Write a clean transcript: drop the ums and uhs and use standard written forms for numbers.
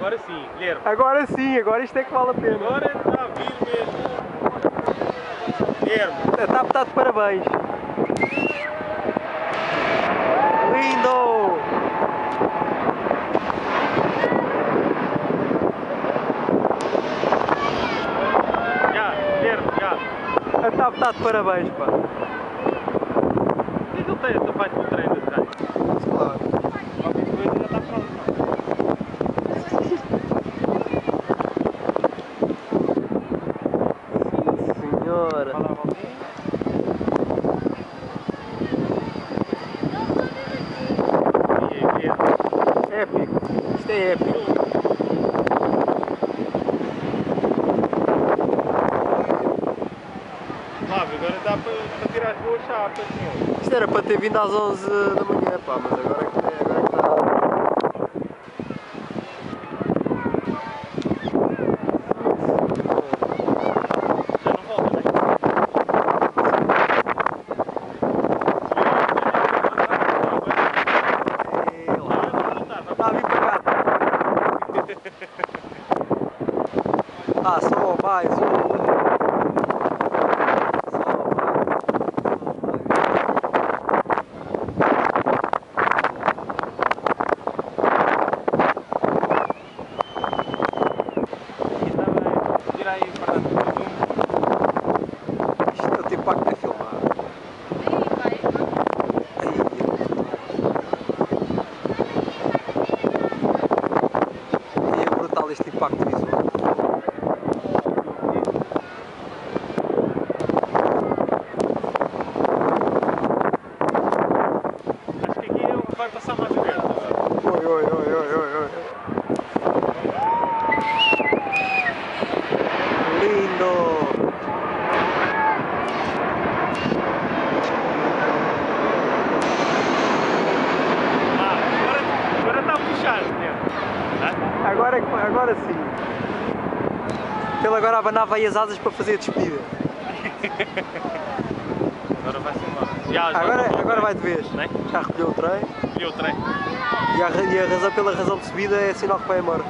agora sim, Guilherme. Agora sim, agora isto é que vale a pena. Agora está a vir mesmo. Guilherme. Está de parabéns. Lindo! Já, Guilherme, já. Está de parabéns, pá. O que é que ele tem? Faz para o treino desse gajo? Claro. Qualquer coisa já está pronto, não? Senhora. Vai dar a voltinha. Épico. Isto é épico. Flávio, agora dá para tirar as boas chapas, meu. Isto era para ter vindo às 11 da manhã, pá, mas agora é que está. Já não volta, não é? Está a vir para cá. Ah, só mais um. Isto é o tipo que é filmar. Aí é brutal este impacto visual. Acho que aqui vai passar mais verde. Oi, oi, oi, oi, oi, oi. Lindo! Agora está a puxar, né? Agora sim. Ele agora abanava aí as asas para fazer a despedida. Agora vai-se embora. Agora vai de vez. Né? Já recolheu o trem. E o trem. E a razão pela razão de subida é sinal que vai embora.